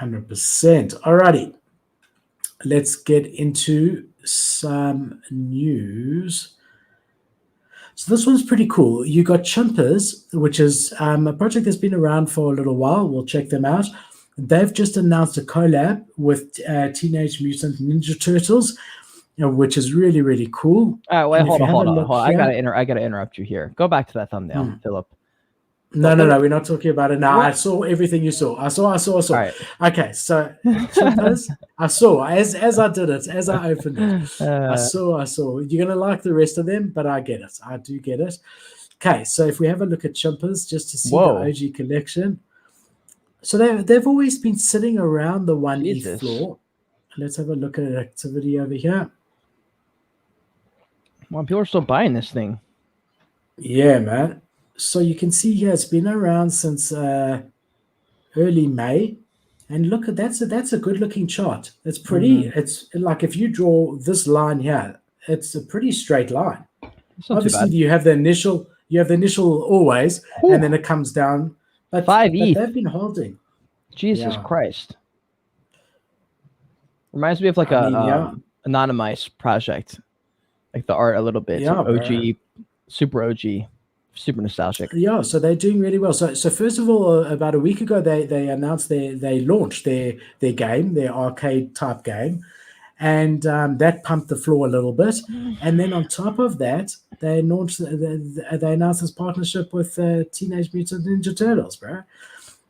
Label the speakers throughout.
Speaker 1: 100%. Alrighty. Let's get into some news. So this one's pretty cool. You got Chimpers, which is a project that's been around for a little while. We'll check them out. They've just announced a collab with Teenage Mutant Ninja Turtles, which is really, really cool.
Speaker 2: Wait, hold on. I gotta interrupt you here. Go back to that thumbnail, Philip.
Speaker 1: No, we're not talking about it now. What? I saw everything you saw. I saw. All right. Okay, so Chimpers, I saw as I did it, as I opened it. I saw. You're gonna like the rest of them, but I get it. I do get it. Okay, so if we have a look at Chimpers, just to see the OG collection. So they've always been sitting around the 1E floor. Let's have a look at activity over here.
Speaker 2: Well, people are still buying this thing.
Speaker 1: Yeah, man. So you can see here it's been around since early May, and look at that's a good looking chart. It's pretty. Mm-hmm. It's like if you draw this line here, it's a pretty straight line. Obviously, you have the initial always, and then it comes down. But
Speaker 2: 5E.
Speaker 1: They've been holding.
Speaker 2: Jesus Christ! Reminds me of like a anonymized project, like the art a little bit. Yeah, OG, super OG. Super nostalgic.
Speaker 1: Yeah, so they're doing really well. So first of all, about a week ago, they announced they launched their game, their arcade type game, and that pumped the floor a little bit. And then on top of that, they announced this partnership with Teenage Mutant Ninja Turtles, bro,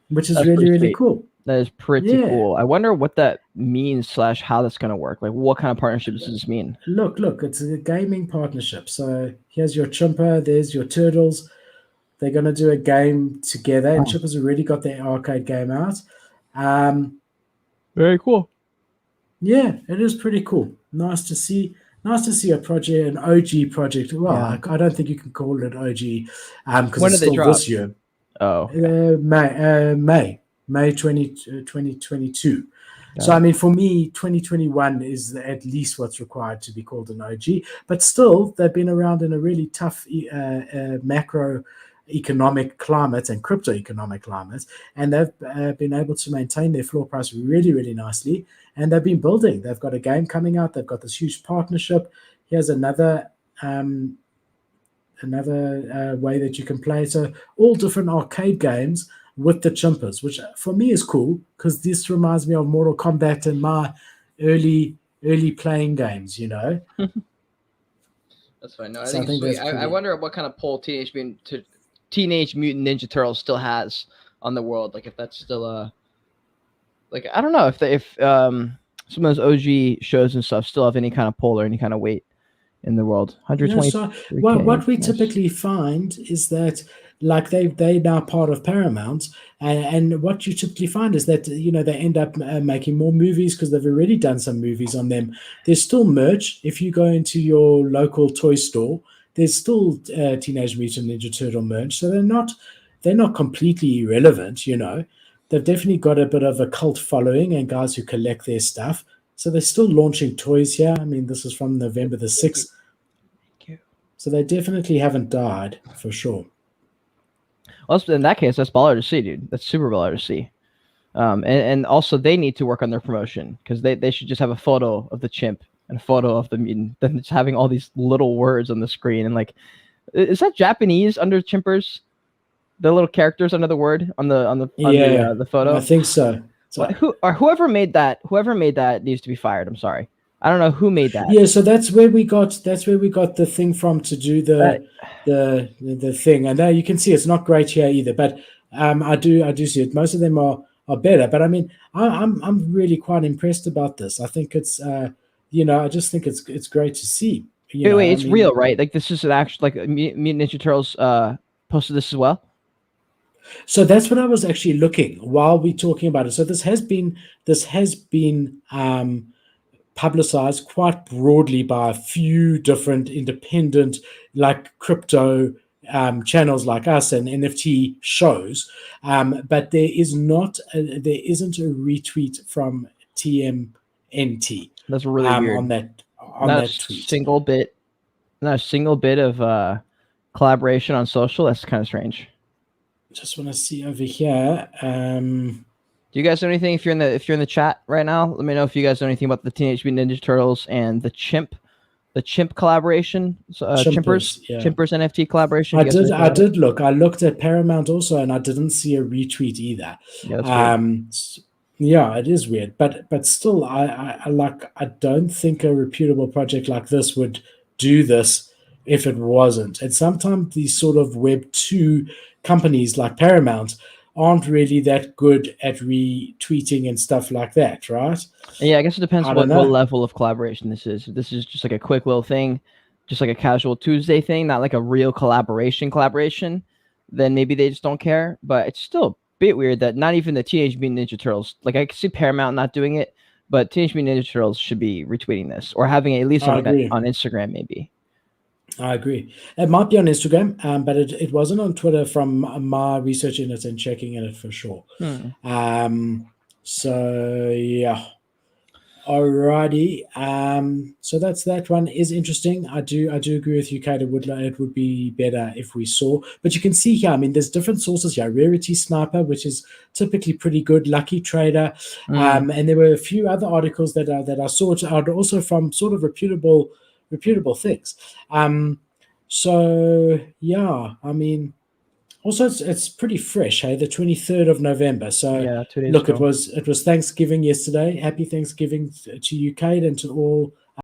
Speaker 1: which is really cool.
Speaker 2: That is pretty cool. I wonder what that means / how that's going to work. Like, what kind of partnership does this mean?
Speaker 1: Look, it's a gaming partnership. So here's your Chimper, there's your Turtles. They're going to do a game together. And Chimpers already got their arcade game out.
Speaker 2: Very cool.
Speaker 1: Yeah, it is pretty cool. Nice to see a project, an OG project. Well, I don't think you can call it OG because it's still this year.
Speaker 2: Oh,
Speaker 1: May 2022. So, I mean, for me, 2021 is at least what's required to be called an OG. But still, they've been around in a really tough macroeconomic climate and crypto economic climate. And they've been able to maintain their floor price really, really nicely. And they've been building. They've got a game coming out. They've got this huge partnership. Here's another way that you can play. So all different arcade games with the Chimpers, which for me is cool because this reminds me of Mortal Kombat and my early playing games, you know.
Speaker 3: That's fine. No, I think it's sweet. I wonder what kind of pull Teenage Mutant Ninja Turtles still has on the world. Like if that's still like I don't know if some of those OG shows and stuff still have any kind of pull or any kind of weight in the world. 120.
Speaker 1: Yeah, so, well, what we typically find is that like they now part of Paramount, and what you typically find is that they end up making more movies because they've already done some movies on them. There's still merch. If you go into your local toy store, there's still Teenage Mutant Ninja Turtle merch. So they're not completely irrelevant. They've definitely got a bit of a cult following and guys who collect their stuff. So they're still launching toys here. I mean, this is from November the 6th.
Speaker 2: Thank you.
Speaker 1: So they definitely haven't died for sure.
Speaker 2: Well, in that case, that's baller to see, dude. That's super baller to see. And also they need to work on their promotion because they should just have a photo of the chimp and a photo of the mutant, then just having all these little words on the screen. And like, is that Japanese under Chimpers? The little characters under the word on the photo?
Speaker 1: I think so.
Speaker 2: Whoever made that needs to be fired. I'm sorry. I don't know who made that.
Speaker 1: Yeah, so that's where we got the thing from to do the thing. And now you can see it's not great here either, but I do see it. Most of them are better, but I mean, I'm really quite impressed about this. I think it's I just think it's great to see.
Speaker 2: Wait, it's real, right? Like this is an actual like Mutant Ninja Turtles posted this as well.
Speaker 1: So that's what I was actually looking while we're talking about it. So this has been publicized quite broadly by a few different independent like crypto channels like us and NFT shows, but there isn't a retweet from TMNT.
Speaker 2: That's really weird.
Speaker 1: on that tweet.
Speaker 2: Not a single bit of collaboration on social. That's kind of strange.
Speaker 1: Just want to see over here.
Speaker 2: Do you guys know anything? If you're in the chat right now, let me know if you guys know anything about the Teenage Mutant Ninja Turtles and the Chimp collaboration, Chimpers NFT collaboration.
Speaker 1: I did look. I looked at Paramount also, and I didn't see a retweet either.
Speaker 2: Yeah, that's
Speaker 1: weird. Yeah, it is weird, but still, I don't think a reputable project like this would do this if it wasn't. And sometimes these sort of Web2 companies like Paramount aren't really that good at retweeting and stuff like that, right?
Speaker 2: Yeah, I guess it depends what level of collaboration this is. If this is just like a quick little thing, just like a casual Tuesday thing, not like a real collaboration, then maybe they just don't care. But it's still a bit weird that not even the Teenage Mutant Ninja Turtles, like I can see Paramount not doing it, but Teenage Mutant Ninja Turtles should be retweeting this or having it at least on Instagram maybe.
Speaker 1: I agree. It might be on Instagram, but it wasn't on Twitter from my researching it and checking it for sure. So yeah. Alrighty. So that one is interesting. I do agree with you, Kate. It would be better if we saw. But you can see here, I mean, there's different sources here. Rarity Sniper, which is typically pretty good. Lucky Trader. And there were a few other articles that I saw also from sort of reputable things. So yeah, I mean, also it's pretty fresh, hey, the 23rd of November. So
Speaker 2: yeah, 2 days
Speaker 1: look,
Speaker 2: ago.
Speaker 1: it was Thanksgiving yesterday. Happy Thanksgiving to you, Kate, and to all